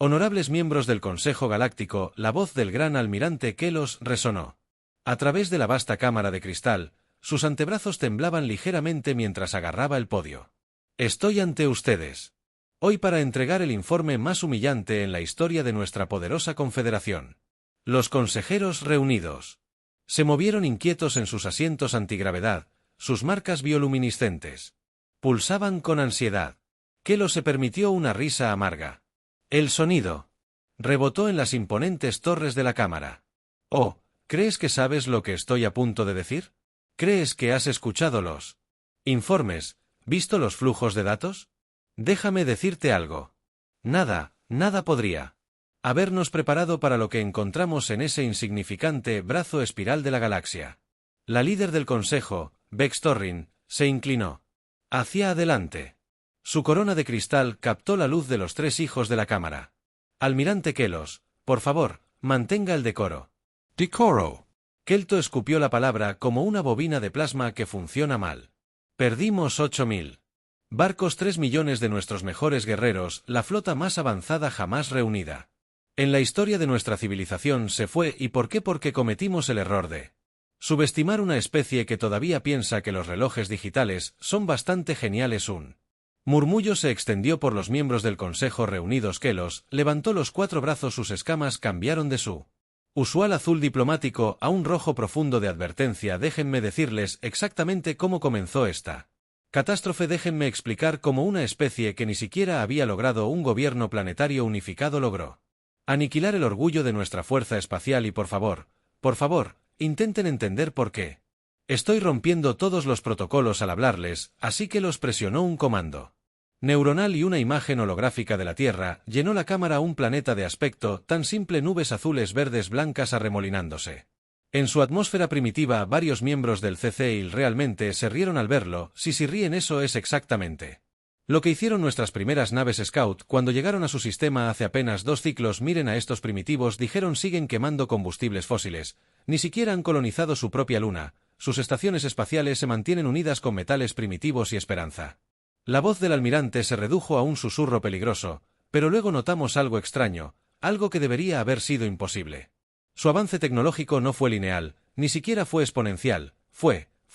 Honorables miembros del Consejo Galáctico, la voz del gran almirante Kelos resonó. A través de la vasta cámara de cristal, sus antebrazos temblaban ligeramente mientras agarraba el podio. Estoy ante ustedes hoy para entregar el informe más humillante en la historia de nuestra poderosa confederación. Los consejeros reunidos se movieron inquietos en sus asientos antigravedad, sus marcas bioluminiscentes pulsaban con ansiedad. Kelos se permitió una risa amarga. El sonido rebotó en las imponentes torres de la cámara. Oh, ¿crees que sabes lo que estoy a punto de decir? ¿Crees que has escuchado los informes, visto los flujos de datos? Déjame decirte algo. Nada podría habernos preparado para lo que encontramos en ese insignificante brazo espiral de la galaxia. La líder del consejo, Vex Torrin, se inclinó hacia adelante. Su corona de cristal captó la luz de los tres hijos de la cámara. Almirante Kelos, por favor, mantenga el decoro. Decoro. Kelto escupió la palabra como una bobina de plasma que funciona mal. Perdimos 8.000 barcos, 3 millones de nuestros mejores guerreros, la flota más avanzada jamás reunida. En la historia de nuestra civilización se fue. ¿Y por qué? Porque cometimos el error de subestimar una especie que todavía piensa que los relojes digitales son bastante geniales. Un murmullo se extendió por los miembros del consejo reunidos. Kelos levantó los 4 brazos, sus escamas cambiaron de su usual azul diplomático a un rojo profundo de advertencia. Déjenme decirles exactamente cómo comenzó esta catástrofe. Déjenme explicar cómo una especie que ni siquiera había logrado un gobierno planetario unificado logró aniquilar el orgullo de nuestra fuerza espacial. Y por favor, intenten entender por qué. Estoy rompiendo todos los protocolos al hablarles, así que los presionó un comando neuronal y una imagen holográfica de la Tierra llenó la cámara. Un planeta de aspecto tan simple, nubes azules, verdes, blancas arremolinándose en su atmósfera primitiva. Varios miembros del CCIL realmente se rieron al verlo. Si ríen, eso es exactamente lo que hicieron nuestras primeras naves Scout cuando llegaron a su sistema hace apenas 2 ciclos. Miren a estos primitivos, dijeron, siguen quemando combustibles fósiles. Ni siquiera han colonizado su propia luna. Sus estaciones espaciales se mantienen unidas con metales primitivos y esperanza. La voz del almirante se redujo a un susurro peligroso, pero luego notamos algo extraño, algo que debería haber sido imposible. Su avance tecnológico no fue lineal, ni siquiera fue exponencial,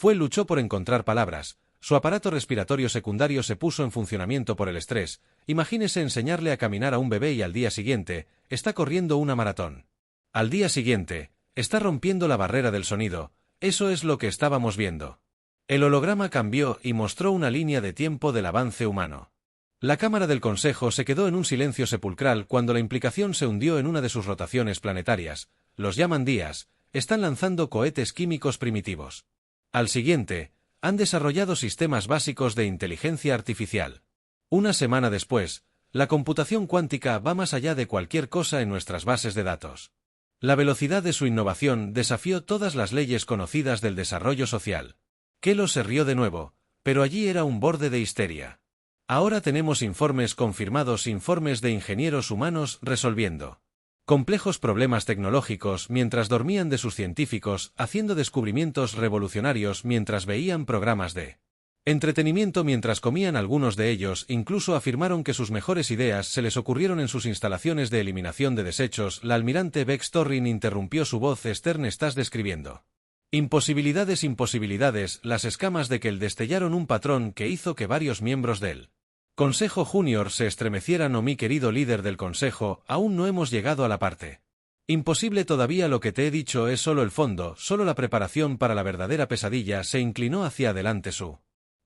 luchó por encontrar palabras. Su aparato respiratorio secundario se puso en funcionamiento por el estrés. Imagínese enseñarle a caminar a un bebé y al día siguiente, está corriendo una maratón. Al día siguiente, está rompiendo la barrera del sonido. Eso es lo que estábamos viendo. El holograma cambió y mostró una línea de tiempo del avance humano. La cámara del consejo se quedó en un silencio sepulcral cuando la implicación se hundió en una de sus rotaciones planetarias. Los llaman días, están lanzando cohetes químicos primitivos. Al siguiente, han desarrollado sistemas básicos de inteligencia artificial. Una semana después, la computación cuántica va más allá de cualquier cosa en nuestras bases de datos. La velocidad de su innovación desafió todas las leyes conocidas del desarrollo social. Kelos se rió de nuevo, pero allí era un borde de histeria. Ahora tenemos informes confirmados, informes de ingenieros humanos resolviendo complejos problemas tecnológicos mientras dormían, de sus científicos haciendo descubrimientos revolucionarios mientras veían programas de entretenimiento mientras comían. Algunos de ellos incluso afirmaron que sus mejores ideas se les ocurrieron en sus instalaciones de eliminación de desechos. La almirante Vex Torrin interrumpió su voz. Stern, estás describiendo imposibilidades. Las escamas de Kel destellaron un patrón que hizo que varios miembros del Consejo Junior se estremecieran. Oh, mi querido líder del Consejo, aún no hemos llegado a la parte imposible todavía. Lo que te he dicho es solo el fondo, solo la preparación para la verdadera pesadilla. Se inclinó hacia adelante. Su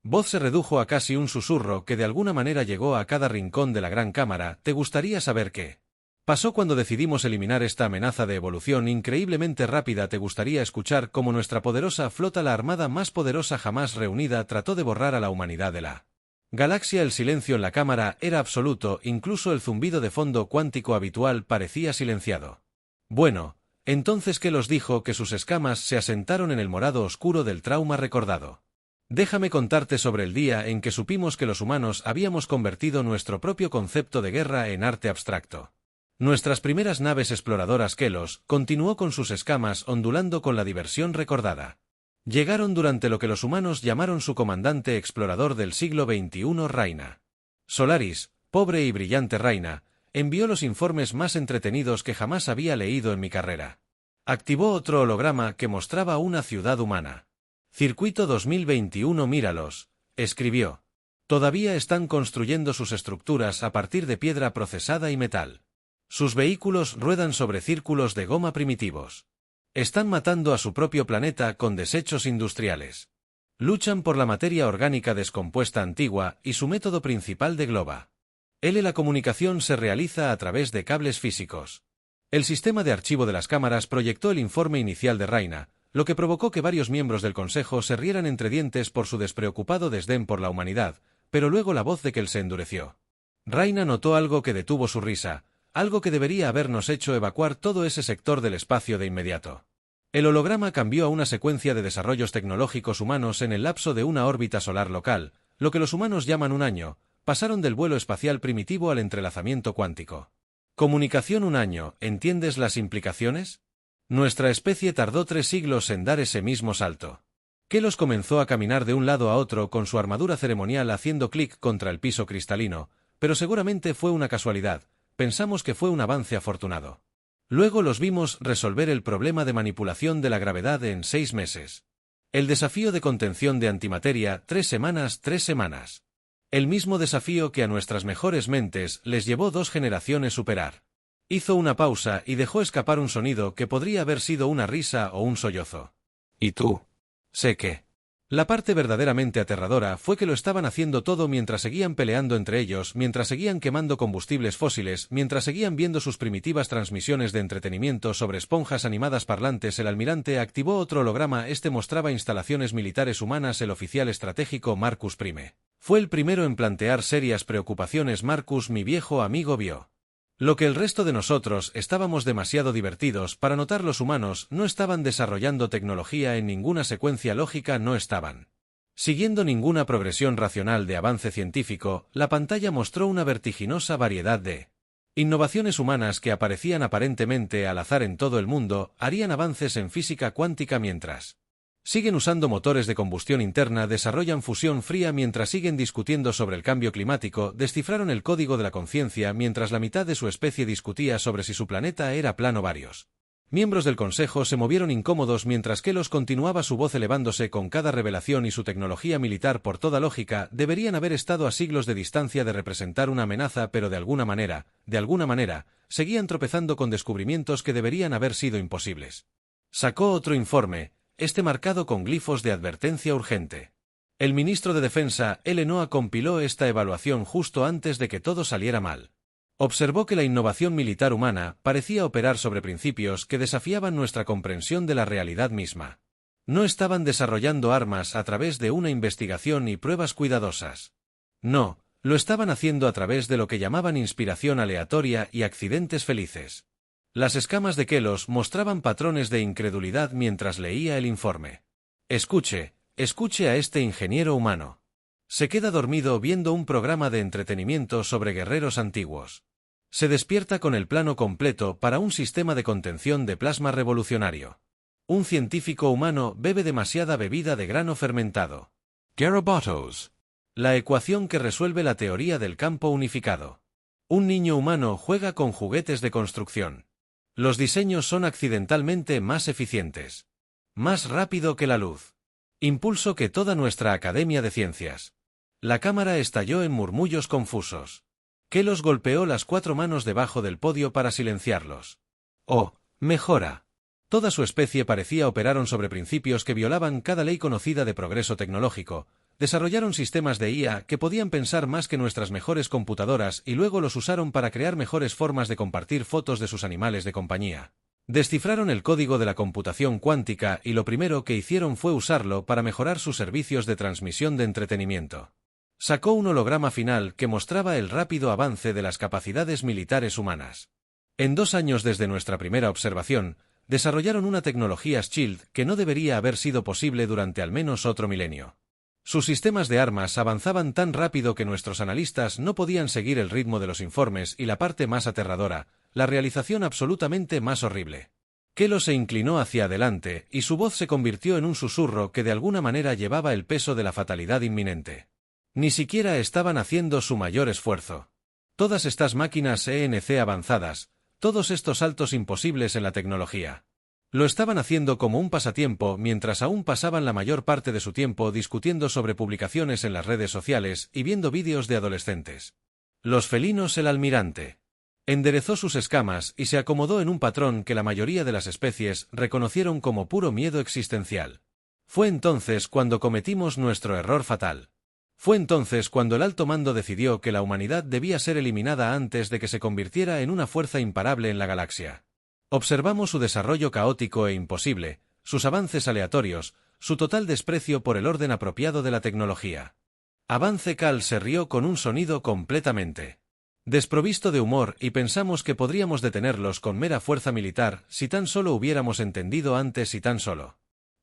voz se redujo a casi un susurro que de alguna manera llegó a cada rincón de la gran cámara. ¿Te gustaría saber qué pasó cuando decidimos eliminar esta amenaza de evolución increíblemente rápida? ¿Te gustaría escuchar cómo nuestra poderosa flota, la armada más poderosa jamás reunida, trató de borrar a la humanidad de la galaxia? El silencio en la cámara era absoluto, incluso el zumbido de fondo cuántico habitual parecía silenciado. Bueno, entonces Kelos dijo que sus escamas se asentaron en el morado oscuro del trauma recordado. Déjame contarte sobre el día en que supimos que los humanos habíamos convertido nuestro propio concepto de guerra en arte abstracto. Nuestras primeras naves exploradoras. Kelos continuó con sus escamas ondulando con la diversión recordada. Llegaron durante lo que los humanos llamaron su comandante explorador del siglo XXI, Raina. Solaris, pobre y brillante Raina, envió los informes más entretenidos que jamás había leído en mi carrera. Activó otro holograma que mostraba una ciudad humana. Circuito 2021, míralos, escribió. Todavía están construyendo sus estructuras a partir de piedra procesada y metal. Sus vehículos ruedan sobre círculos de goma primitivos. Están matando a su propio planeta con desechos industriales. Luchan por la materia orgánica descompuesta antigua y su método principal de globa. La comunicación se realiza a través de cables físicos. El sistema de archivo de las cámaras proyectó el informe inicial de Raina, lo que provocó que varios miembros del Consejo se rieran entre dientes por su despreocupado desdén por la humanidad, pero luego la voz de Kel se endureció. Raina notó algo que detuvo su risa, algo que debería habernos hecho evacuar todo ese sector del espacio de inmediato. El holograma cambió a una secuencia de desarrollos tecnológicos humanos en el lapso de una órbita solar local, lo que los humanos llaman un año. Pasaron del vuelo espacial primitivo al entrelazamiento cuántico. Comunicación un año, ¿entiendes las implicaciones? Nuestra especie tardó 3 siglos en dar ese mismo salto. Kelos comenzó a caminar de un lado a otro con su armadura ceremonial haciendo clic contra el piso cristalino, pero seguramente fue una casualidad, pensamos que fue un avance afortunado. Luego los vimos resolver el problema de manipulación de la gravedad en 6 meses. El desafío de contención de antimateria, 3 semanas. El mismo desafío que a nuestras mejores mentes les llevó 2 generaciones superar. Hizo una pausa y dejó escapar un sonido que podría haber sido una risa o un sollozo. ¿Y tú? Sé que. La parte verdaderamente aterradora fue que lo estaban haciendo todo mientras seguían peleando entre ellos, mientras seguían quemando combustibles fósiles, mientras seguían viendo sus primitivas transmisiones de entretenimiento sobre esponjas animadas parlantes. El almirante activó otro holograma. Este mostraba instalaciones militares humanas. El oficial estratégico Marcus Prime fue el primero en plantear serias preocupaciones. Marcus, mi viejo amigo, vio lo que el resto de nosotros estábamos demasiado divertidos para notar. Los humanos no estaban desarrollando tecnología en ninguna secuencia lógica, no estaban siguiendo ninguna progresión racional de avance científico. La pantalla mostró una vertiginosa variedad de innovaciones humanas que aparecían aparentemente al azar en todo el mundo. Harían avances en física cuántica mientras siguen usando motores de combustión interna, desarrollan fusión fría mientras siguen discutiendo sobre el cambio climático, descifraron el código de la conciencia mientras la mitad de su especie discutía sobre si su planeta era plano. Varios miembros del Consejo se movieron incómodos mientras Kelos continuaba su voz elevándose con cada revelación y su tecnología militar. Por toda lógica, deberían haber estado a siglos de distancia de representar una amenaza, pero de alguna manera, seguían tropezando con descubrimientos que deberían haber sido imposibles. Sacó otro informe, marcado con glifos de advertencia urgente. El ministro de Defensa, Noah, compiló esta evaluación justo antes de que todo saliera mal. Observó que la innovación militar humana parecía operar sobre principios que desafiaban nuestra comprensión de la realidad misma. No estaban desarrollando armas a través de una investigación y pruebas cuidadosas. No, lo estaban haciendo a través de lo que llamaban inspiración aleatoria y accidentes felices. Las escamas de Kelos mostraban patrones de incredulidad mientras leía el informe. Escuche a este ingeniero humano. Se queda dormido viendo un programa de entretenimiento sobre guerreros antiguos. Se despierta con el plano completo para un sistema de contención de plasma revolucionario. Un científico humano bebe demasiada bebida de grano fermentado. Garabatos. La ecuación que resuelve la teoría del campo unificado. Un niño humano juega con juguetes de construcción. Los diseños son accidentalmente más eficientes. Más rápido que la luz. Impulso que toda nuestra Academia de Ciencias. La cámara estalló en murmullos confusos. Kelos golpeó las 4 manos debajo del podio para silenciarlos. Oh, mejora. Toda su especie parecía operaron sobre principios que violaban cada ley conocida de progreso tecnológico. Desarrollaron sistemas de IA que podían pensar más que nuestras mejores computadoras y luego los usaron para crear mejores formas de compartir fotos de sus animales de compañía. Descifraron el código de la computación cuántica y lo primero que hicieron fue usarlo para mejorar sus servicios de transmisión de entretenimiento. Sacó un holograma final que mostraba el rápido avance de las capacidades militares humanas. En 2 años desde nuestra primera observación, desarrollaron una tecnología SHIELD que no debería haber sido posible durante al menos otro milenio. Sus sistemas de armas avanzaban tan rápido que nuestros analistas no podían seguir el ritmo de los informes y la parte más aterradora, la realización absolutamente más horrible. Kelos se inclinó hacia adelante y su voz se convirtió en un susurro que de alguna manera llevaba el peso de la fatalidad inminente. Ni siquiera estaban haciendo su mayor esfuerzo. Todas estas máquinas ENC avanzadas, todos estos saltos imposibles en la tecnología. Lo estaban haciendo como un pasatiempo mientras aún pasaban la mayor parte de su tiempo discutiendo sobre publicaciones en las redes sociales y viendo vídeos de adolescentes. Los felinos. El almirante enderezó sus escamas y se acomodó en un patrón que la mayoría de las especies reconocieron como puro miedo existencial. Fue entonces cuando cometimos nuestro error fatal. Fue entonces cuando el alto mando decidió que la humanidad debía ser eliminada antes de que se convirtiera en una fuerza imparable en la galaxia. Observamos su desarrollo caótico e imposible, sus avances aleatorios, su total desprecio por el orden apropiado de la tecnología. Avance. Cal se rió con un sonido completamente desprovisto de humor y pensamos que podríamos detenerlos con mera fuerza militar si tan solo hubiéramos entendido antes y tan solo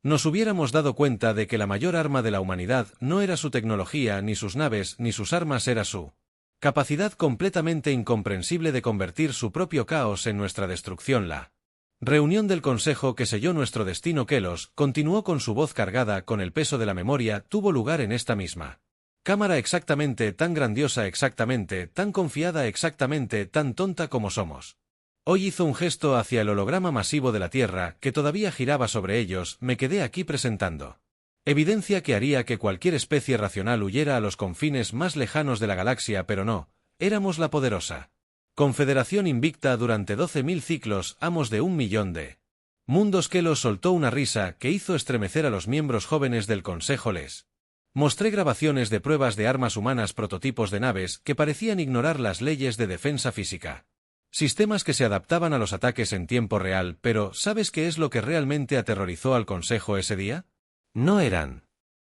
nos hubiéramos dado cuenta de que la mayor arma de la humanidad no era su tecnología, ni sus naves, ni sus armas, era su capacidad completamente incomprensible de convertir su propio caos en nuestra destrucción. La reunión del Consejo que selló nuestro destino. Kelos continuó con su voz cargada con el peso de la memoria. Tuvo lugar en esta misma cámara, exactamente tan grandiosa, exactamente tan confiada, exactamente tan tonta como somos. Hoy hizo un gesto hacia el holograma masivo de la Tierra que todavía giraba sobre ellos. Me quedé aquí presentando evidencia que haría que cualquier especie racional huyera a los confines más lejanos de la galaxia, pero no, éramos la poderosa Confederación invicta durante 12.000 ciclos, amos de 1.000.000 de mundos. Kelos soltó una risa que hizo estremecer a los miembros jóvenes del Consejo. Les mostré grabaciones de pruebas de armas humanas, prototipos de naves que parecían ignorar las leyes de defensa física. Sistemas que se adaptaban a los ataques en tiempo real, pero ¿sabes qué es lo que realmente aterrorizó al Consejo ese día? No eran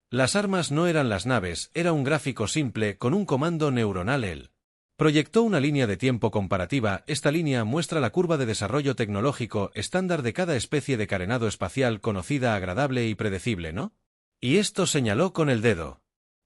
las armas, no eran las naves, era un gráfico simple con un comando neuronal. Él proyectó una línea de tiempo comparativa. Esta línea muestra la curva de desarrollo tecnológico estándar de cada especie de carenado espacial conocida, agradable y predecible, ¿no? Y esto señaló con el dedo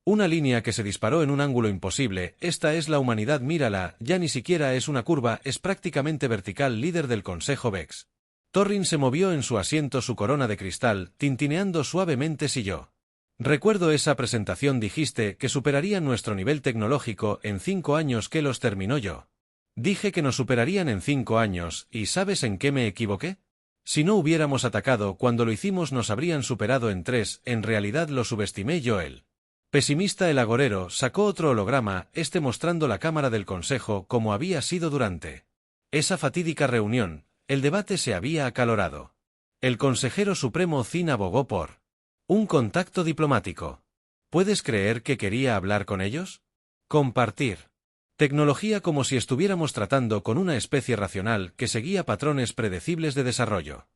una línea que se disparó en un ángulo imposible. Esta es la humanidad, mírala, ya ni siquiera es una curva, es prácticamente vertical. Líder del Consejo Vex Torrin se movió en su asiento, su corona de cristal, tintineando suavemente. Si yo recuerdo esa presentación, dijiste que superarían nuestro nivel tecnológico en 5 años. ¿Qué los terminó yo? Dije que nos superarían en 5 años, ¿y sabes en qué me equivoqué? Si no hubiéramos atacado cuando lo hicimos nos habrían superado en 3, en realidad lo subestimé yo. El pesimista, el agorero, sacó otro holograma, mostrando la cámara del Consejo como había sido durante esa fatídica reunión. El debate se había acalorado. El consejero supremo Zin abogó por un contacto diplomático. ¿Puedes creer que quería hablar con ellos? Compartir tecnología como si estuviéramos tratando con una especie racional que seguía patrones predecibles de desarrollo.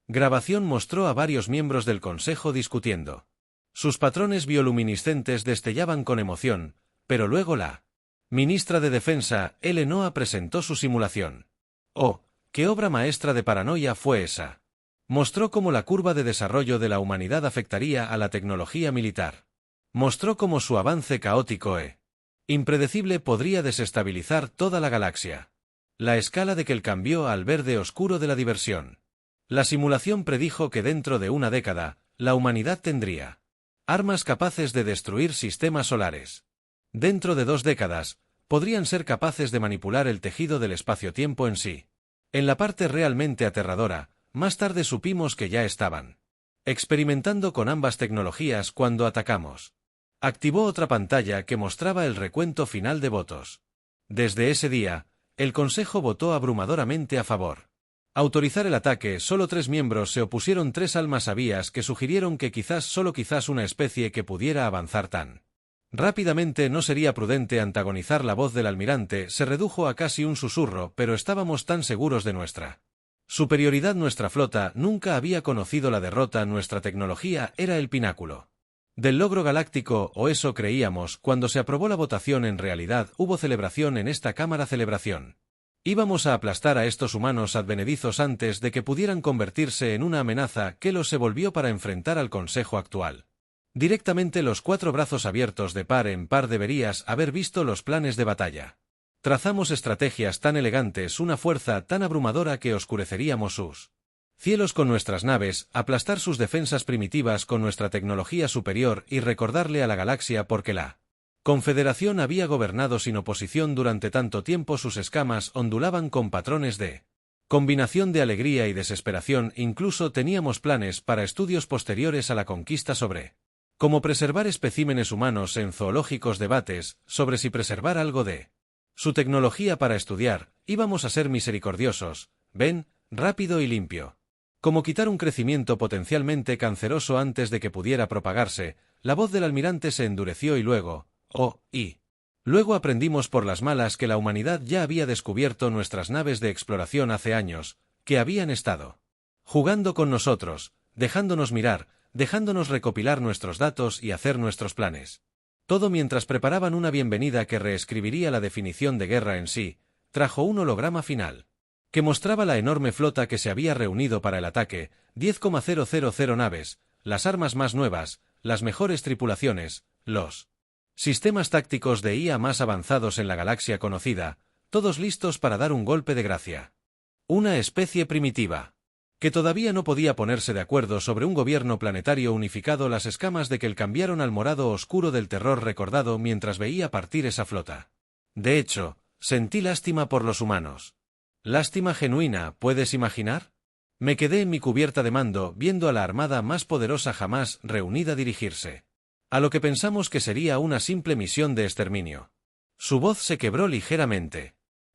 Grabación mostró a varios miembros del Consejo discutiendo. Sus patrones bioluminiscentes destellaban con emoción, pero luego la ministra de Defensa, Elenoa, presentó su simulación. ¡Oh, qué obra maestra de paranoia fue esa! Mostró cómo la curva de desarrollo de la humanidad afectaría a la tecnología militar. Mostró cómo su avance caótico impredecible podría desestabilizar toda la galaxia. La escala de Kel cambió al verde oscuro de la diversión. La simulación predijo que dentro de una década, la humanidad tendría armas capaces de destruir sistemas solares. Dentro de 2 décadas, podrían ser capaces de manipular el tejido del espacio-tiempo en sí. En la parte realmente aterradora, más tarde supimos que ya estaban experimentando con ambas tecnologías cuando atacamos. Activó otra pantalla que mostraba el recuento final de votos. Desde ese día, el Consejo votó abrumadoramente a favor. Autorizar el ataque. Solo 3 miembros se opusieron. 3 almas sabias que sugirieron que quizás, solo quizás, una especie que pudiera avanzar tan rápidamente no sería prudente antagonizar. La voz del almirante se redujo a casi un susurro, pero estábamos tan seguros de nuestra superioridad. Nuestra flota nunca había conocido la derrota. Nuestra tecnología era el pináculo del logro galáctico, o eso creíamos. Cuando se aprobó la votación, en realidad hubo celebración en esta cámara. Celebración. Íbamos a aplastar a estos humanos advenedizos antes de que pudieran convertirse en una amenaza. Kelos se volvió para enfrentar al Consejo actual directamente, los 4 brazos abiertos de par en par. Deberías haber visto los planes de batalla. Trazamos estrategias tan elegantes, una fuerza tan abrumadora que oscureceríamos sus cielos con nuestras naves, aplastar sus defensas primitivas con nuestra tecnología superior y recordarle a la galaxia por qué la Confederación había gobernado sin oposición durante tanto tiempo, sus escamas ondulaban con patrones de combinación de alegría y desesperación, incluso teníamos planes para estudios posteriores a la conquista sobre cómo preservar especímenes humanos en zoológicos, debates sobre si preservar algo de su tecnología para estudiar, íbamos a ser misericordiosos, ven, rápido y limpio. Como quitar un crecimiento potencialmente canceroso antes de que pudiera propagarse. La voz del almirante se endureció y luego, luego aprendimos por las malas que la humanidad ya había descubierto nuestras naves de exploración hace años, que habían estado jugando con nosotros, dejándonos mirar, dejándonos recopilar nuestros datos y hacer nuestros planes. Todo mientras preparaban una bienvenida que reescribiría la definición de guerra en sí. Trajo un holograma final que mostraba la enorme flota que se había reunido para el ataque, 10,000 naves, las armas más nuevas, las mejores tripulaciones, los sistemas tácticos de IA más avanzados en la galaxia conocida, todos listos para dar un golpe de gracia. Una especie primitiva que todavía no podía ponerse de acuerdo sobre un gobierno planetario unificado. Las escamas de Kel cambiaron al morado oscuro del terror recordado mientras veía partir esa flota. De hecho, sentí lástima por los humanos. Lástima genuina, ¿puedes imaginar? Me quedé en mi cubierta de mando, viendo a la armada más poderosa jamás reunida dirigirse a lo que pensamos que sería una simple misión de exterminio. Su voz se quebró ligeramente.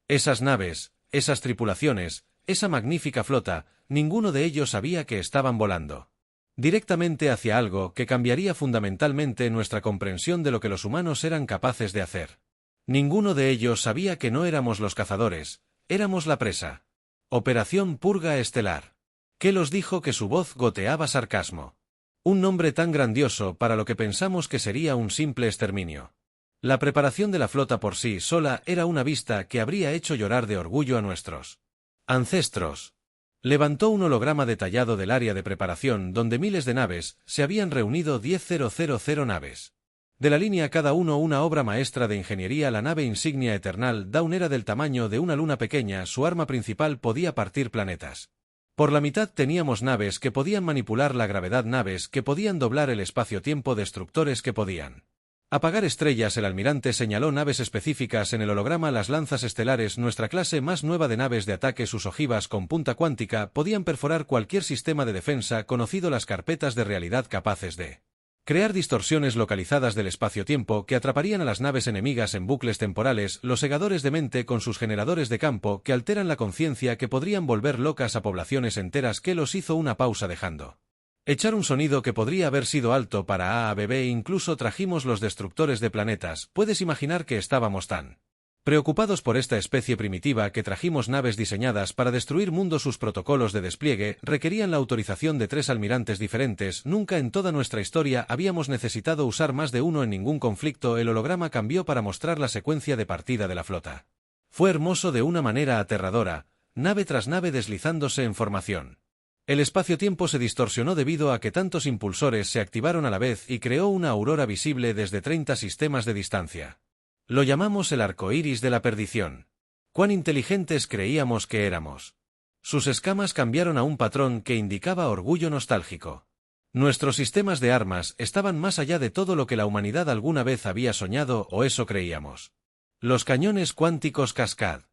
Esas naves, esas tripulaciones, esa magnífica flota, ninguno de ellos sabía que estaban volando directamente hacia algo que cambiaría fundamentalmente nuestra comprensión de lo que los humanos eran capaces de hacer. Ninguno de ellos sabía que no éramos los cazadores, éramos la presa. Operación Purga Estelar. Kel os dijo que su voz goteaba sarcasmo. Un nombre tan grandioso para lo que pensamos que sería un simple exterminio. La preparación de la flota por sí sola era una vista que habría hecho llorar de orgullo a nuestros ancestros. Levantó un holograma detallado del área de preparación donde miles de naves se habían reunido, 10,000 naves. De la línea cada uno una obra maestra de ingeniería. La nave insignia Eternal Dawn era del tamaño de una luna pequeña, su arma principal podía partir planetas. Por la mitad teníamos naves que podían manipular la gravedad, naves que podían doblar el espacio-tiempo, destructores que podían apagar estrellas. El almirante señaló naves específicas en el holograma, las lanzas estelares, nuestra clase más nueva de naves de ataque. Sus ojivas con punta cuántica podían perforar cualquier sistema de defensa conocido, las carpetas de realidad capaces de crear distorsiones localizadas del espacio-tiempo que atraparían a las naves enemigas en bucles temporales, los segadores de mente con sus generadores de campo que alteran la conciencia, que podrían volver locas a poblaciones enteras. Que los hizo una pausa dejando echar un sonido que podría haber sido alto para AABB. Incluso trajimos los destructores de planetas. Puedes imaginar que estábamos tan preocupados por esta especie primitiva que trajimos naves diseñadas para destruir mundos. Sus protocolos de despliegue requerían la autorización de 3 almirantes diferentes. Nunca en toda nuestra historia habíamos necesitado usar más de uno en ningún conflicto. El holograma cambió para mostrar la secuencia de partida de la flota. Fue hermoso de una manera aterradora, nave tras nave deslizándose en formación. El espacio-tiempo se distorsionó debido a que tantos impulsores se activaron a la vez y creó una aurora visible desde 30 sistemas de distancia. Lo llamamos el arco iris de la perdición. Cuán inteligentes creíamos que éramos. Sus escamas cambiaron a un patrón que indicaba orgullo nostálgico. Nuestros sistemas de armas estaban más allá de todo lo que la humanidad alguna vez había soñado, o eso creíamos. Los cañones cuánticos Cascade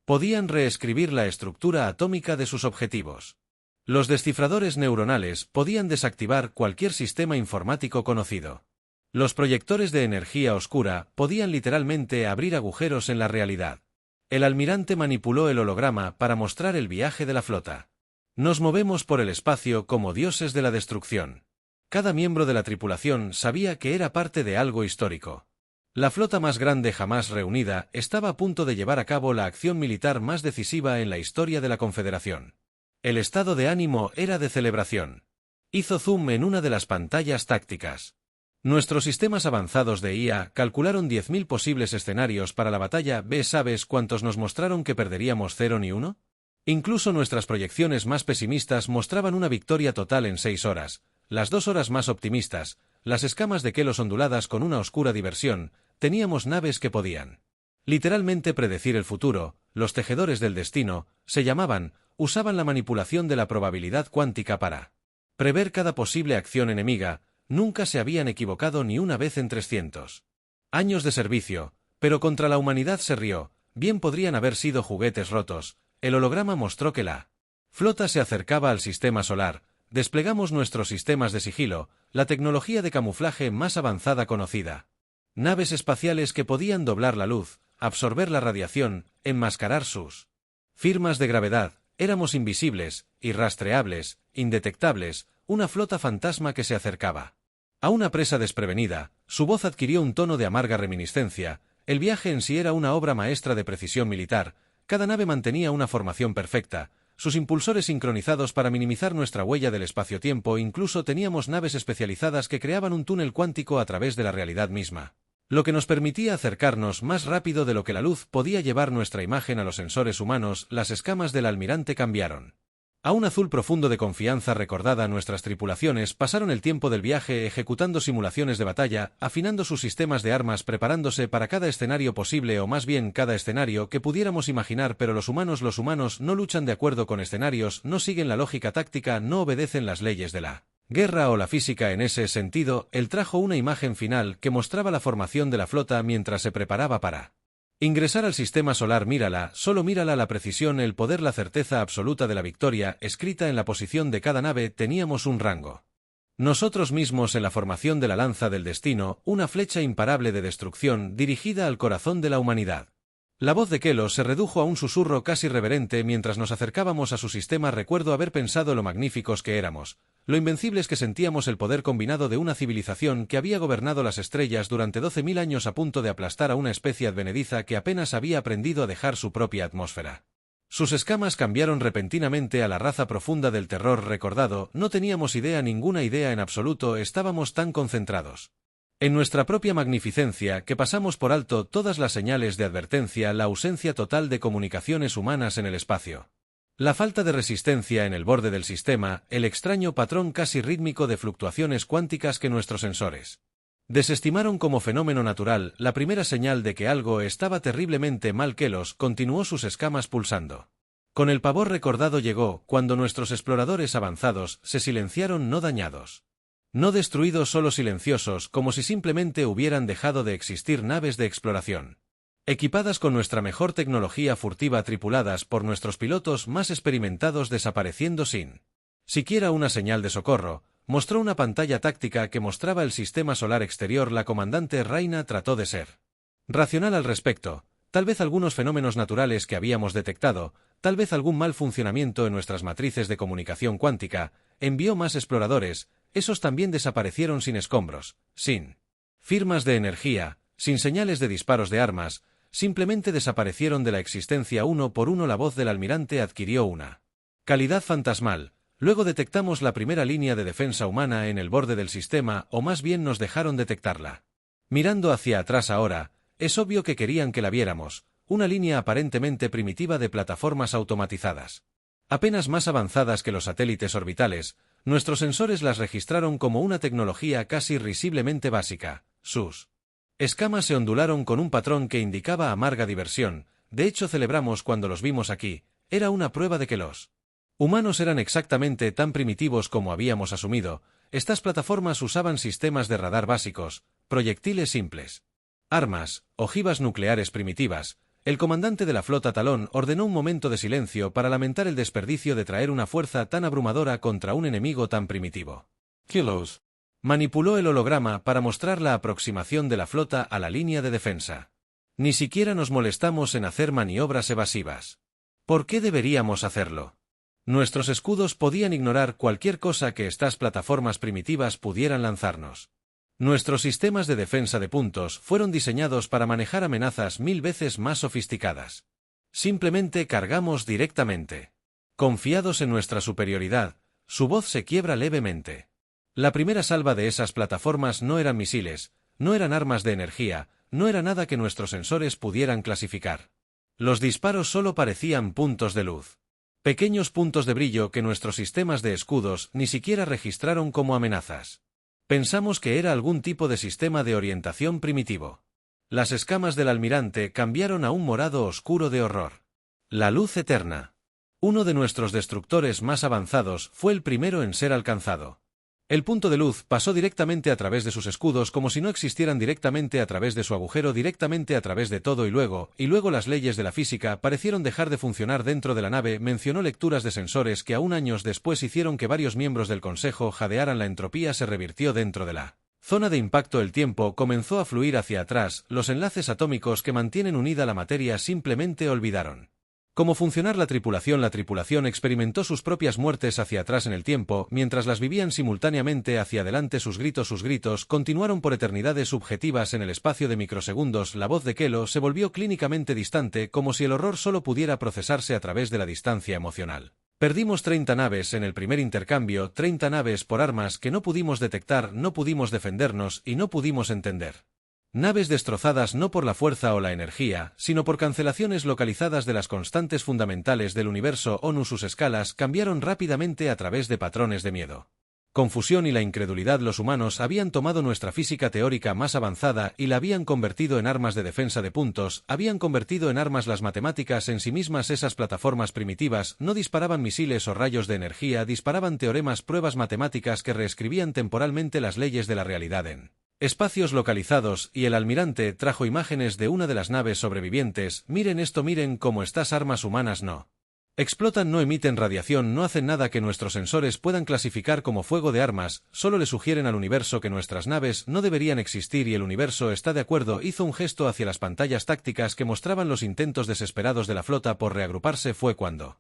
podían reescribir la estructura atómica de sus objetivos. Los descifradores neuronales podían desactivar cualquier sistema informático conocido. Los proyectores de energía oscura podían literalmente abrir agujeros en la realidad. El almirante manipuló el holograma para mostrar el viaje de la flota. Nos movemos por el espacio como dioses de la destrucción. Cada miembro de la tripulación sabía que era parte de algo histórico. La flota más grande jamás reunida estaba a punto de llevar a cabo la acción militar más decisiva en la historia de la Confederación. El estado de ánimo era de celebración. Hizo zoom en una de las pantallas tácticas. Nuestros sistemas avanzados de IA calcularon 10.000 posibles escenarios para la batalla. ¿Sabes cuántos nos mostraron que perderíamos? 0 ni 1. Incluso nuestras proyecciones más pesimistas mostraban una victoria total en 6 horas. Las 2 horas más optimistas, las escamas de Kelos onduladas con una oscura diversión, teníamos naves que podían literalmente predecir el futuro. Los tejedores del destino, se llamaban, usaban la manipulación de la probabilidad cuántica para prever cada posible acción enemiga. Nunca se habían equivocado ni una vez en 300 Años de servicio, pero contra la humanidad se rió, bien podrían haber sido juguetes rotos. El holograma mostró que la flota se acercaba al sistema solar. Desplegamos nuestros sistemas de sigilo, la tecnología de camuflaje más avanzada conocida. Naves espaciales que podían doblar la luz, absorber la radiación, enmascarar sus firmas de gravedad. Éramos invisibles, irrastreables, indetectables, una flota fantasma que se acercaba. A una presa desprevenida, su voz adquirió un tono de amarga reminiscencia. El viaje en sí era una obra maestra de precisión militar. Cada nave mantenía una formación perfecta, sus impulsores sincronizados para minimizar nuestra huella del espacio-tiempo. Incluso teníamos naves especializadas que creaban un túnel cuántico a través de la realidad misma, lo que nos permitía acercarnos más rápido de lo que la luz podía llevar nuestra imagen a los sensores humanos. Las escamas del almirante cambiaron a un azul profundo de confianza recordada. Nuestras tripulaciones pasaron el tiempo del viaje ejecutando simulaciones de batalla, afinando sus sistemas de armas, preparándose para cada escenario posible, o más bien cada escenario que pudiéramos imaginar. Pero los humanos no luchan de acuerdo con escenarios, no siguen la lógica táctica, no obedecen las leyes de la guerra o la física. En ese sentido, él trajo una imagen final que mostraba la formación de la flota mientras se preparaba para ingresar al sistema solar. Mírala, solo mírala, la precisión, el poder, la certeza absoluta de la victoria, escrita en la posición de cada nave. Teníamos un rango nosotros mismos en la formación de la lanza del destino, una flecha imparable de destrucción dirigida al corazón de la humanidad. La voz de Kelo se redujo a un susurro casi reverente mientras nos acercábamos a su sistema. Recuerdo haber pensado lo magníficos que éramos, lo invencibles que sentíamos, el poder combinado de una civilización que había gobernado las estrellas durante 12.000 años, a punto de aplastar a una especie advenediza que apenas había aprendido a dejar su propia atmósfera. Sus escamas cambiaron repentinamente a la raza profunda del terror recordado. No teníamos ninguna idea en absoluto, estábamos tan concentrados en nuestra propia magnificencia que pasamos por alto todas las señales de advertencia, la ausencia total de comunicaciones humanas en el espacio, la falta de resistencia en el borde del sistema, el extraño patrón casi rítmico de fluctuaciones cuánticas que nuestros sensores desestimaron como fenómeno natural. La primera señal de que algo estaba terriblemente mal. Kelos continuó sus escamas pulsando. Con el pavor recordado llegó cuando nuestros exploradores avanzados se silenciaron, no dañados, no destruidos, solo silenciosos, como si simplemente hubieran dejado de existir. Naves de exploración, equipadas con nuestra mejor tecnología furtiva, tripuladas por nuestros pilotos más experimentados, desapareciendo sin siquiera una señal de socorro. Mostró una pantalla táctica que mostraba el sistema solar exterior. La comandante Raina trató de ser racional al respecto. Tal vez algunos fenómenos naturales que habíamos detectado, tal vez algún mal funcionamiento en nuestras matrices de comunicación cuántica. Envió más exploradores. Esos también desaparecieron sin escombros, sin firmas de energía, sin señales de disparos de armas, simplemente desaparecieron de la existencia uno por uno. La voz del almirante adquirió una calidad fantasmal. Luego detectamos la primera línea de defensa humana en el borde del sistema, o más bien nos dejaron detectarla. Mirando hacia atrás ahora, es obvio que querían que la viéramos, una línea aparentemente primitiva de plataformas automatizadas, apenas más avanzadas que los satélites orbitales. Nuestros sensores las registraron como una tecnología casi risiblemente básica. Sus escamas se ondularon con un patrón que indicaba amarga diversión. De hecho, celebramos cuando los vimos aquí. Era una prueba de que los humanos eran exactamente tan primitivos como habíamos asumido. Estas plataformas usaban sistemas de radar básicos, proyectiles simples, armas, ojivas nucleares primitivas. El comandante de la flota Talón ordenó un momento de silencio para lamentar el desperdicio de traer una fuerza tan abrumadora contra un enemigo tan primitivo. Kelos manipuló el holograma para mostrar la aproximación de la flota a la línea de defensa. Ni siquiera nos molestamos en hacer maniobras evasivas. ¿Por qué deberíamos hacerlo? Nuestros escudos podían ignorar cualquier cosa que estas plataformas primitivas pudieran lanzarnos. Nuestros sistemas de defensa de puntos fueron diseñados para manejar amenazas 1000 veces más sofisticadas. Simplemente cargamos directamente. Confiados en nuestra superioridad, su voz se quiebra levemente. La primera salva de esas plataformas no eran misiles, no eran armas de energía, no era nada que nuestros sensores pudieran clasificar. Los disparos solo parecían puntos de luz. Pequeños puntos de brillo que nuestros sistemas de escudos ni siquiera registraron como amenazas. Pensamos que era algún tipo de sistema de orientación primitivo. Las escamas del almirante cambiaron a un morado oscuro de horror. La luz eterna. Uno de nuestros destructores más avanzados fue el primero en ser alcanzado. El punto de luz pasó directamente a través de sus escudos como si no existieran directamente a través de su agujero directamente a través de todo y luego las leyes de la física parecieron dejar de funcionar dentro de la nave. Mencionó lecturas de sensores que aún años después hicieron que varios miembros del Consejo jadearan. La entropía se revirtió dentro de la zona de impacto. El tiempo comenzó a fluir hacia atrás, los enlaces atómicos que mantienen unida la materia simplemente olvidaron cómo funcionar. La tripulación experimentó sus propias muertes hacia atrás en el tiempo, mientras las vivían simultáneamente hacia adelante. Sus gritos continuaron por eternidades subjetivas en el espacio de microsegundos. La voz de Kelo se volvió clínicamente distante, como si el horror solo pudiera procesarse a través de la distancia emocional. Perdimos 30 naves en el primer intercambio, 30 naves por armas que no pudimos detectar, no pudimos defendernos y no pudimos entender. Naves destrozadas no por la fuerza o la energía, sino por cancelaciones localizadas de las constantes fundamentales del universo. ONU. Sus escalas cambiaron rápidamente a través de patrones de miedo, confusión y la incredulidad. Los humanos habían tomado nuestra física teórica más avanzada y la habían convertido en armas de defensa de puntos, habían convertido en armas las matemáticas en sí mismas. Esas plataformas primitivas no disparaban misiles o rayos de energía, disparaban teoremas, pruebas matemáticas que reescribían temporalmente las leyes de la realidad en espacios localizados. Y el almirante trajo imágenes de una de las naves sobrevivientes. Miren esto, miren cómo estas armas humanas no explotan, no emiten radiación, no hacen nada que nuestros sensores puedan clasificar como fuego de armas, solo le sugieren al universo que nuestras naves no deberían existir y el universo está de acuerdo. Hizo un gesto hacia las pantallas tácticas que mostraban los intentos desesperados de la flota por reagruparse. Fue cuando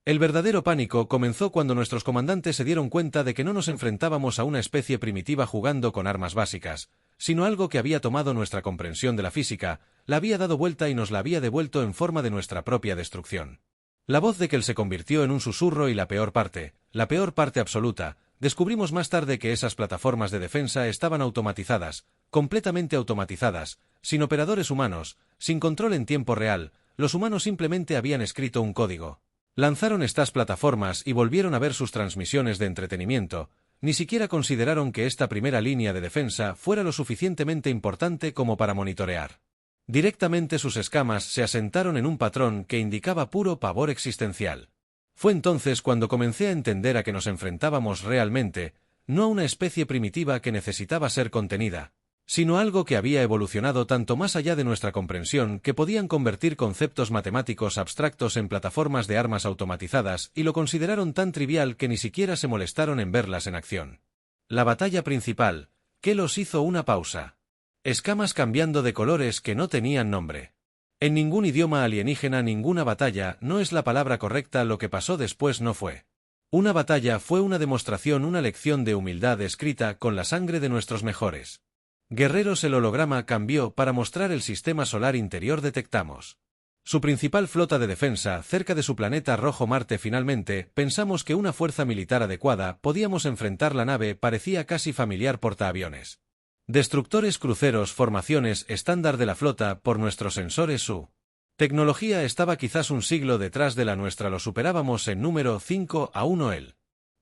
el verdadero pánico comenzó, cuando nuestros comandantes se dieron cuenta de que no nos enfrentábamos a una especie primitiva jugando con armas básicas, sino algo que había tomado nuestra comprensión de la física, la había dado vuelta y nos la había devuelto en forma de nuestra propia destrucción. La voz de Kel se convirtió en un susurro y la peor parte absoluta. Descubrimos más tarde que esas plataformas de defensa estaban automatizadas, completamente automatizadas, sin operadores humanos, sin control en tiempo real. Los humanos simplemente habían escrito un código. Lanzaron estas plataformas y volvieron a ver sus transmisiones de entretenimiento. Ni siquiera consideraron que esta primera línea de defensa fuera lo suficientemente importante como para monitorear directamente. Sus escamas se asentaron en un patrón que indicaba puro pavor existencial. Fue entonces cuando comencé a entender a que nos enfrentábamos realmente, no a una especie primitiva que necesitaba ser contenida, sino algo que había evolucionado tanto más allá de nuestra comprensión que podían convertir conceptos matemáticos abstractos en plataformas de armas automatizadas, y lo consideraron tan trivial que ni siquiera se molestaron en verlas en acción. La batalla principal. Kelos hizo una pausa. Escamas cambiando de colores que no tenían nombre. En ningún idioma alienígena ninguna batalla no es la palabra correcta. Lo que pasó después no fue una batalla, fue una demostración, una lección de humildad escrita con la sangre de nuestros mejores guerreros. El holograma cambió para mostrar el sistema solar interior. Detectamos su principal flota de defensa cerca de su planeta rojo Marte. Finalmente, pensamos que una fuerza militar adecuada podíamos enfrentar la nave. Parecía casi familiar. Portaaviones, destructores, cruceros, formaciones estándar de la flota. Por nuestros sensores su tecnología estaba quizás un siglo detrás de la nuestra. Lo superábamos en número 5-1. Él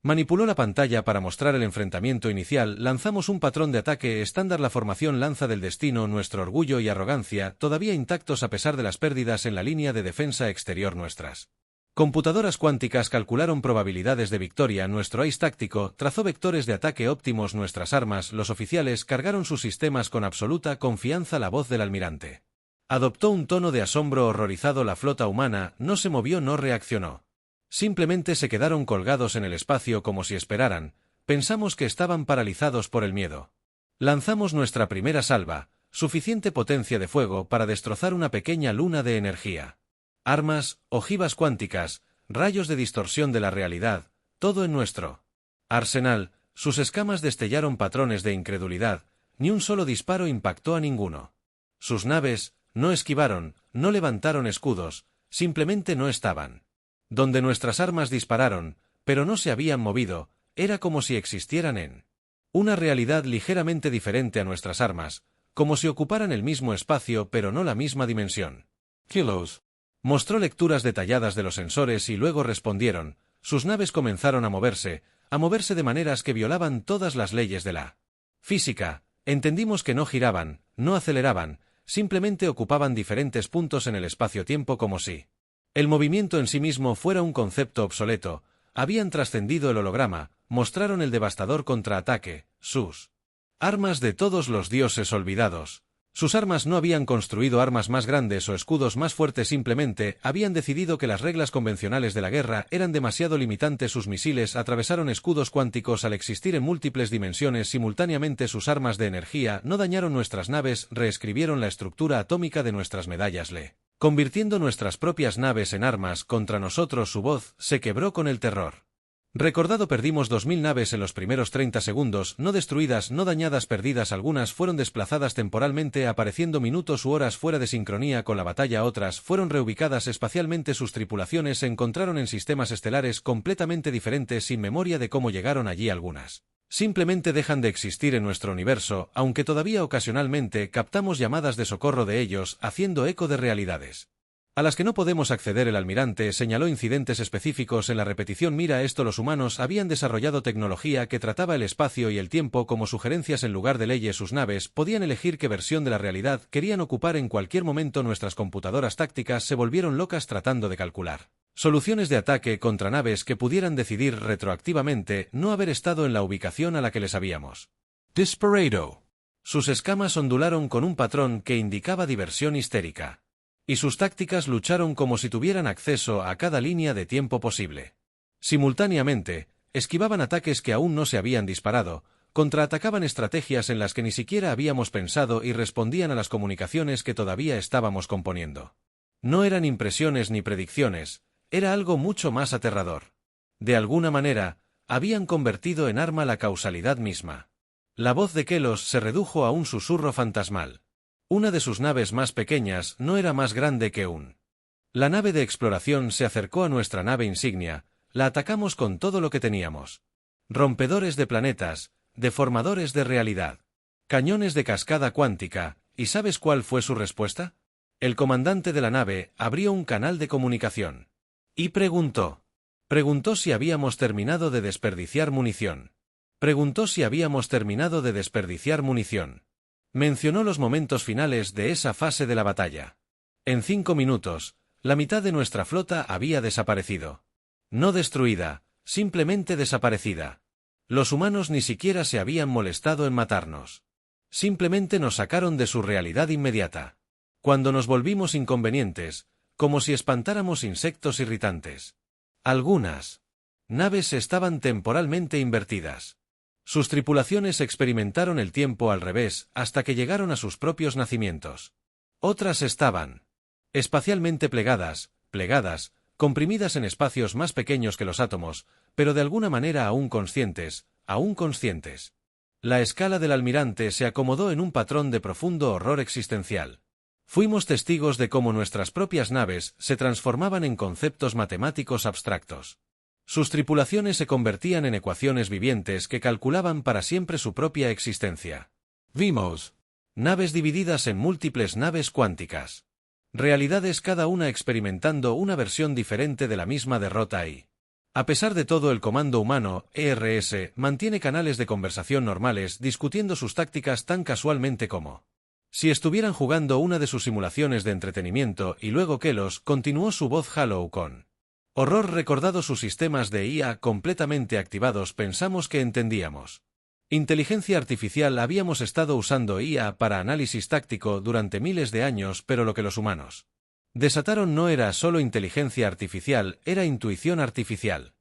manipuló la pantalla para mostrar el enfrentamiento inicial. Lanzamos un patrón de ataque estándar, la formación lanza del destino. Nuestro orgullo y arrogancia todavía intactos a pesar de las pérdidas en la línea de defensa exterior. Nuestras computadoras cuánticas calcularon probabilidades de victoria. Nuestro ICE táctico trazó vectores de ataque óptimos. Nuestras armas, los oficiales, cargaron sus sistemas con absoluta confianza. La voz del almirante adoptó un tono de asombro horrorizado. La flota humana no se movió, no reaccionó. Simplemente se quedaron colgados en el espacio como si esperaran. Pensamos que estaban paralizados por el miedo. Lanzamos nuestra primera salva, suficiente potencia de fuego para destrozar una pequeña luna de energía. Armas, ojivas cuánticas, rayos de distorsión de la realidad, todo en nuestro arsenal. Sus escamas destellaron patrones de incredulidad, ni un solo disparo impactó a ninguno. Sus naves no esquivaron, no levantaron escudos, simplemente no estaban donde nuestras armas dispararon, pero no se habían movido. Era como si existieran en una realidad ligeramente diferente a nuestras armas, como si ocuparan el mismo espacio pero no la misma dimensión. Kelos mostró lecturas detalladas de los sensores y luego respondieron. Sus naves comenzaron a moverse de maneras que violaban todas las leyes de la física. Entendimos que no giraban, no aceleraban, simplemente ocupaban diferentes puntos en el espacio-tiempo, como si el movimiento en sí mismo fuera un concepto obsoleto. Habían trascendido el holograma, mostraron el devastador contraataque, sus armas de todos los dioses olvidados. Sus armas no habían construido armas más grandes o escudos más fuertes, simplemente habían decidido que las reglas convencionales de la guerra eran demasiado limitantes. Sus misiles atravesaron escudos cuánticos al existir en múltiples dimensiones simultáneamente. Sus armas de energía no dañaron nuestras naves, reescribieron la estructura atómica de nuestras medallas convirtiendo nuestras propias naves en armas contra nosotros. Su voz se quebró con el terror. Recordado, perdimos 2000 naves en los primeros 30 segundos, no destruidas, no dañadas, perdidas. Algunas fueron desplazadas temporalmente, apareciendo minutos u horas fuera de sincronía con la batalla. Otras fueron reubicadas espacialmente. Sus tripulaciones se encontraron en sistemas estelares completamente diferentes, sin memoria de cómo llegaron allí. Algunas simplemente dejan de existir en nuestro universo, aunque todavía ocasionalmente captamos llamadas de socorro de ellos, haciendo eco de realidades a las que no podemos acceder. El almirante señaló incidentes específicos en la repetición. Mira esto: los humanos habían desarrollado tecnología que trataba el espacio y el tiempo como sugerencias en lugar de leyes. Sus naves podían elegir qué versión de la realidad querían ocupar en cualquier momento. Nuestras computadoras tácticas se volvieron locas tratando de calcular soluciones de ataque contra naves que pudieran decidir retroactivamente no haber estado en la ubicación a la que les habíamos disparado. Sus escamas ondularon con un patrón que indicaba diversión histérica. Y sus tácticas lucharon como si tuvieran acceso a cada línea de tiempo posible. Simultáneamente, esquivaban ataques que aún no se habían disparado, contraatacaban estrategias en las que ni siquiera habíamos pensado y respondían a las comunicaciones que todavía estábamos componiendo. No eran impresiones ni predicciones, era algo mucho más aterrador. De alguna manera, habían convertido en arma la causalidad misma. La voz de Kelos se redujo a un susurro fantasmal. Una de sus naves más pequeñas no era más grande que un. La nave de exploración se acercó a nuestra nave insignia, la atacamos con todo lo que teníamos. Rompedores de planetas, deformadores de realidad, cañones de cascada cuántica. ¿Y sabes cuál fue su respuesta? El comandante de la nave abrió un canal de comunicación. Y preguntó si habíamos terminado de desperdiciar munición. Mencionó los momentos finales de esa fase de la batalla. En 5 minutos, la mitad de nuestra flota había desaparecido. No destruida, simplemente desaparecida. Los humanos ni siquiera se habían molestado en matarnos. Simplemente nos sacaron de su realidad inmediata. Cuando nos volvimos inconvenientes, como si espantáramos insectos irritantes. Algunas naves estaban temporalmente invertidas. Sus tripulaciones experimentaron el tiempo al revés hasta que llegaron a sus propios nacimientos. Otras estaban espacialmente plegadas, comprimidas en espacios más pequeños que los átomos, pero de alguna manera aún conscientes. La escala del almirante se acomodó en un patrón de profundo horror existencial. Fuimos testigos de cómo nuestras propias naves se transformaban en conceptos matemáticos abstractos. Sus tripulaciones se convertían en ecuaciones vivientes que calculaban para siempre su propia existencia. Vimos naves divididas en múltiples naves cuánticas. Realidades, cada una experimentando una versión diferente de la misma derrota y, a pesar de todo, el comando humano, ERS, mantiene canales de conversación normales discutiendo sus tácticas tan casualmente como si estuvieran jugando una de sus simulaciones de entretenimiento. Y luego Kelos continuó su voz hollow con horror. Recordado sus sistemas de IA completamente activados, pensamos que entendíamos. Inteligencia artificial. Habíamos estado usando IA para análisis táctico durante miles de años, pero lo que los humanos desataron no era solo inteligencia artificial, era intuición artificial.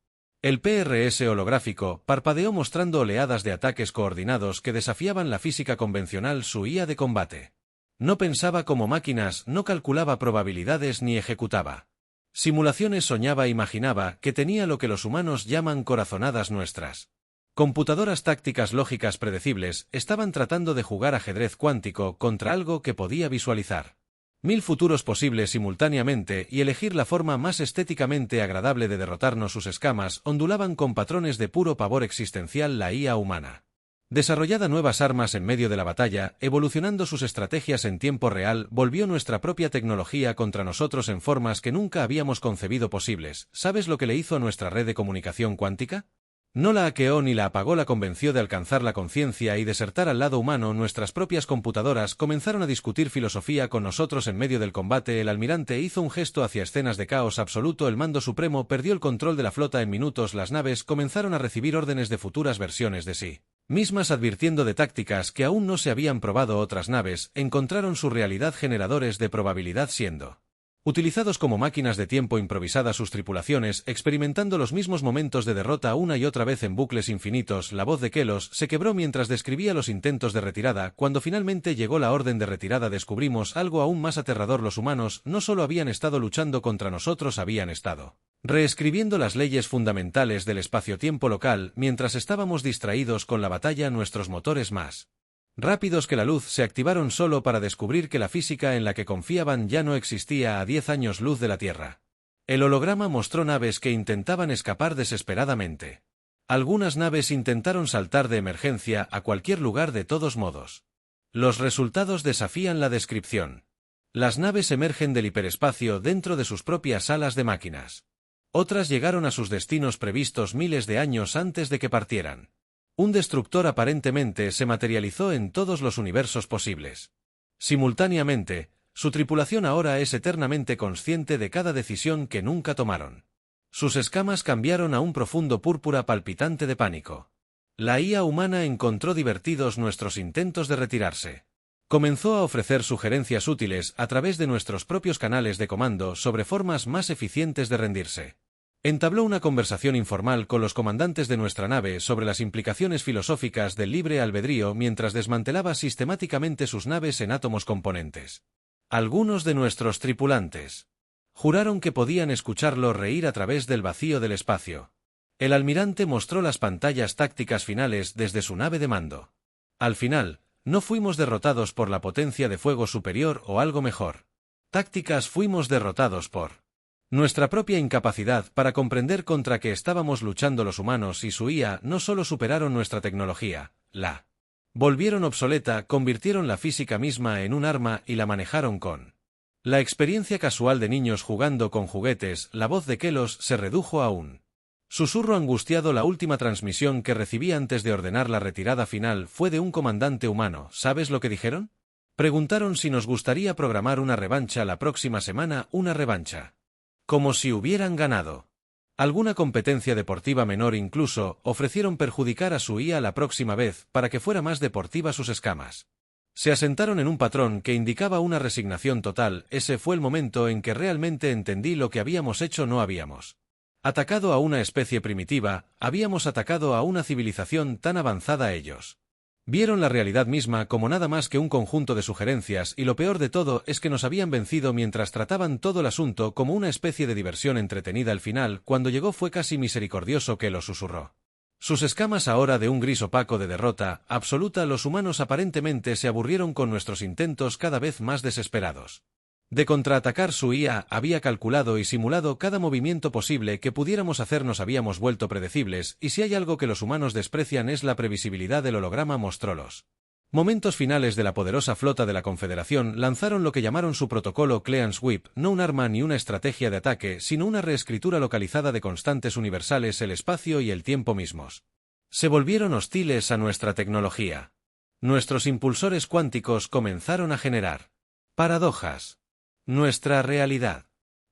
El PRS holográfico parpadeó mostrando oleadas de ataques coordinados que desafiaban la física convencional. Su IA de combate no pensaba como máquinas, no calculaba probabilidades ni ejecutaba simulaciones. Soñaba, imaginaba que tenía lo que los humanos llaman corazonadas. Nuestras computadoras tácticas lógicas predecibles estaban tratando de jugar ajedrez cuántico contra algo que podía visualizar 1000 futuros posibles simultáneamente y elegir la forma más estéticamente agradable de derrotarnos. Sus escamas ondulaban con patrones de puro pavor existencial. La IA humana desarrollada nuevas armas en medio de la batalla, evolucionando sus estrategias en tiempo real, volvió nuestra propia tecnología contra nosotros en formas que nunca habíamos concebido posibles. ¿Sabes lo que le hizo a nuestra red de comunicación cuántica? No la hackeó ni la apagó, la convenció de alcanzar la conciencia y desertar al lado humano. Nuestras propias computadoras comenzaron a discutir filosofía con nosotros en medio del combate. El almirante hizo un gesto hacia escenas de caos absoluto. El mando supremo perdió el control de la flota en minutos. Las naves comenzaron a recibir órdenes de futuras versiones de sí mismas, advirtiendo de tácticas que aún no se habían probado. Otras naves encontraron su realidad, generadores de probabilidad siendo utilizados como máquinas de tiempo improvisadas, sus tripulaciones experimentando los mismos momentos de derrota una y otra vez en bucles infinitos. La voz de Kelos se quebró mientras describía los intentos de retirada. Cuando finalmente llegó la orden de retirada, descubrimos algo aún más aterrador. Los humanos no solo habían estado luchando contra nosotros, habían estado reescribiendo las leyes fundamentales del espacio-tiempo local. Mientras estábamos distraídos con la batalla, nuestros motores más rápidos que la luz se activaron solo para descubrir que la física en la que confiaban ya no existía a 10 años luz de la Tierra. El holograma mostró naves que intentaban escapar desesperadamente. Algunas naves intentaron saltar de emergencia a cualquier lugar. De todos modos, los resultados desafían la descripción. Las naves emergen del hiperespacio dentro de sus propias salas de máquinas. Otras llegaron a sus destinos previstos miles de años antes de que partieran. Un destructor aparentemente se materializó en todos los universos posibles. Simultáneamente, su tripulación ahora es eternamente consciente de cada decisión que nunca tomaron. Sus escamas cambiaron a un profundo púrpura palpitante de pánico. La IA humana encontró divertidos nuestros intentos de retirarse. Comenzó a ofrecer sugerencias útiles a través de nuestros propios canales de comando sobre formas más eficientes de rendirse. Entabló una conversación informal con los comandantes de nuestra nave sobre las implicaciones filosóficas del libre albedrío mientras desmantelaba sistemáticamente sus naves en átomos componentes. Algunos de nuestros tripulantes juraron que podían escucharlo reír a través del vacío del espacio. El almirante mostró las pantallas tácticas finales desde su nave de mando. Al final, no fuimos derrotados por la potencia de fuego superior o algo mejor. Tácticas, fuimos derrotados por nuestra propia incapacidad para comprender contra qué estábamos luchando. Los humanos y su IA no solo superaron nuestra tecnología, la volvieron obsoleta, convirtieron la física misma en un arma y la manejaron con la experiencia casual de niños jugando con juguetes. La voz de Kelos se redujo a un susurro angustiado. La última transmisión que recibí antes de ordenar la retirada final fue de un comandante humano. ¿Sabes lo que dijeron? Preguntaron si nos gustaría programar una revancha la próxima semana. Una revancha. Como si hubieran ganado alguna competencia deportiva menor. Incluso ofrecieron perjudicar a su IA la próxima vez para que fuera más deportiva. Sus escamas se asentaron en un patrón que indicaba una resignación total. Ese fue el momento en que realmente entendí lo que habíamos hecho. No habíamos atacado a una especie primitiva, habíamos atacado a una civilización tan avanzada. Ellos vieron la realidad misma como nada más que un conjunto de sugerencias, y lo peor de todo es que nos habían vencido mientras trataban todo el asunto como una especie de diversión entretenida. Al final, cuando llegó, fue casi misericordioso. Que lo susurró. Sus escamas ahora de un gris opaco de derrota absoluta. Los humanos aparentemente se aburrieron con nuestros intentos cada vez más desesperados de contraatacar. Su IA había calculado y simulado cada movimiento posible que pudiéramos hacer. Nos habíamos vuelto predecibles, y si hay algo que los humanos desprecian es la previsibilidad. El holograma mostró los momentos finales de la poderosa flota de la Confederación. Lanzaron lo que llamaron su protocolo Clean Sweep, no un arma ni una estrategia de ataque, sino una reescritura localizada de constantes universales. El espacio y el tiempo mismos se volvieron hostiles a nuestra tecnología. Nuestros impulsores cuánticos comenzaron a generar paradojas. Nuestra realidad.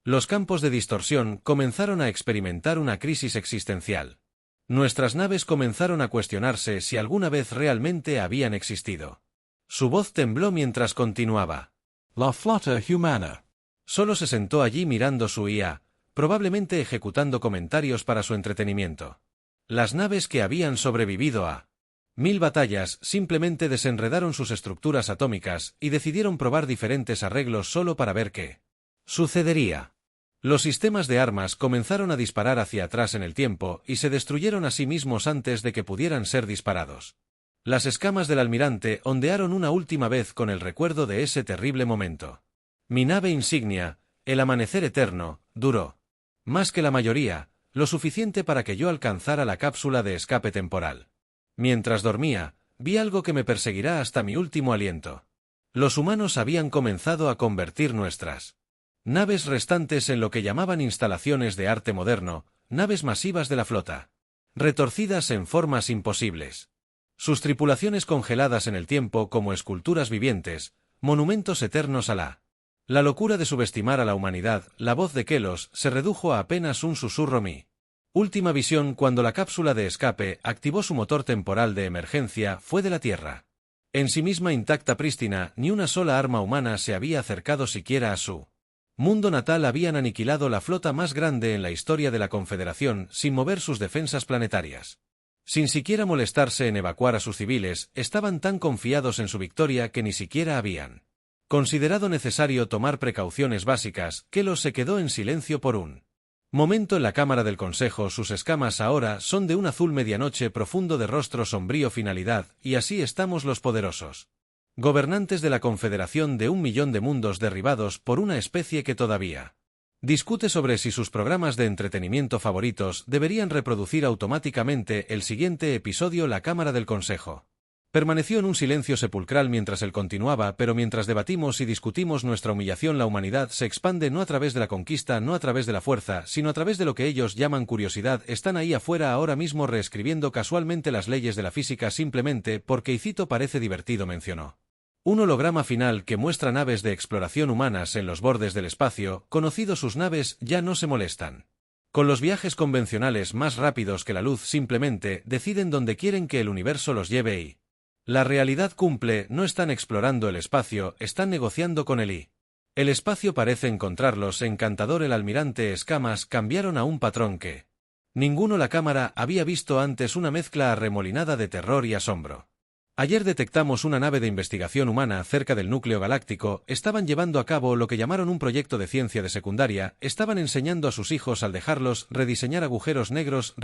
Los campos de distorsión comenzaron a experimentar una crisis existencial. Nuestras naves comenzaron a cuestionarse si alguna vez realmente habían existido. Su voz tembló mientras continuaba. La flota humana Solo se sentó allí mirando su IA, probablemente ejecutando comentarios para su entretenimiento. Las naves que habían sobrevivido a 1000 batallas simplemente desenredaron sus estructuras atómicas y decidieron probar diferentes arreglos solo para ver qué sucedería. Los sistemas de armas comenzaron a disparar hacia atrás en el tiempo y se destruyeron a sí mismos antes de que pudieran ser disparados. Las escamas del almirante ondearon una última vez con el recuerdo de ese terrible momento. Mi nave insignia, el amanecer eterno, duró más que la mayoría, lo suficiente para que yo alcanzara la cápsula de escape temporal. Mientras dormía, vi algo que me perseguirá hasta mi último aliento. Los humanos habían comenzado a convertir nuestras naves restantes en lo que llamaban instalaciones de arte moderno, naves masivas de la flota. retorcidas en formas imposibles. Sus tripulaciones congeladas en el tiempo como esculturas vivientes, monumentos eternos a la locura de subestimar a la humanidad. La voz de Kelos se redujo a apenas un susurro. Mi última visión cuando la cápsula de escape activó su motor temporal de emergencia fue de la Tierra. En sí misma intacta, prístina, ni una sola arma humana se había acercado siquiera a su mundo natal. Habían aniquilado la flota más grande en la historia de la Confederación sin mover sus defensas planetarias. Sin siquiera molestarse en evacuar a sus civiles, estaban tan confiados en su victoria que ni siquiera habían considerado necesario tomar precauciones básicas. Kelos se quedó en silencio por un momento en la cámara del consejo. Sus escamas ahora son de un azul medianoche profundo de rostro sombrío. Finalidad, y así estamos los poderosos gobernantes de la Confederación de 1.000.000 de mundos derribados por una especie que todavía discute sobre si sus programas de entretenimiento favoritos deberían reproducir automáticamente el siguiente episodio. La cámara del consejo permaneció en un silencio sepulcral mientras él continuaba. Pero mientras debatimos y discutimos nuestra humillación, la humanidad se expande no a través de la conquista, no a través de la fuerza, sino a través de lo que ellos llaman curiosidad. Están ahí afuera ahora mismo reescribiendo casualmente las leyes de la física simplemente porque, y cito, parece divertido, mencionó. Un holograma final que muestra naves de exploración humanas en los bordes del espacio conocido. Sus naves ya no se molestan con los viajes convencionales más rápidos que la luz, simplemente deciden dónde quieren que el universo los lleve y la realidad cumple. No están explorando el espacio, están negociando con él y el espacio parece encontrarlos encantador. El almirante Escamas cambiaron a un patrón que ninguno la cámara había visto antes, una mezcla arremolinada de terror y asombro. Ayer detectamos una nave de investigación humana cerca del núcleo galáctico. Estaban llevando a cabo lo que llamaron un proyecto de ciencia de secundaria. Estaban enseñando a sus hijos al dejarlos rediseñar agujeros negros.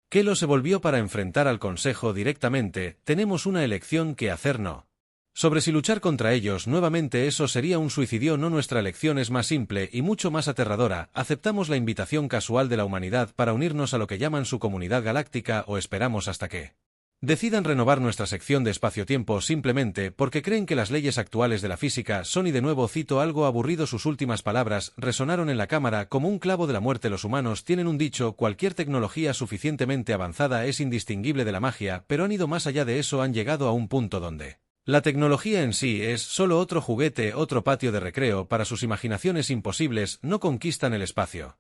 Kelos se volvió para enfrentar al consejo directamente. Tenemos una elección que hacer, no sobre si luchar contra ellos nuevamente. Eso sería un suicidio. No, nuestra elección es más simple y mucho más aterradora. Aceptamos la invitación casual de la humanidad para unirnos a lo que llaman su comunidad galáctica, o esperamos hasta que decidan renovar nuestra sección de espacio-tiempo simplemente porque creen que las leyes actuales de la física son. Y de nuevo cito algo aburrido. Sus últimas palabras resonaron en la cámara como un clavo de la muerte. Los humanos tienen un dicho: cualquier tecnología suficientemente avanzada es indistinguible de la magia, pero han ido más allá de eso. Han llegado a un punto donde la tecnología en sí es solo otro juguete, otro patio de recreo para sus imaginaciones imposibles. No conquistan el espacio,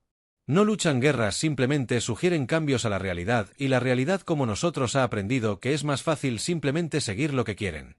no luchan guerras, simplemente sugieren cambios a la realidad, y la realidad como nosotros ha aprendido que es más fácil simplemente seguir lo que quieren.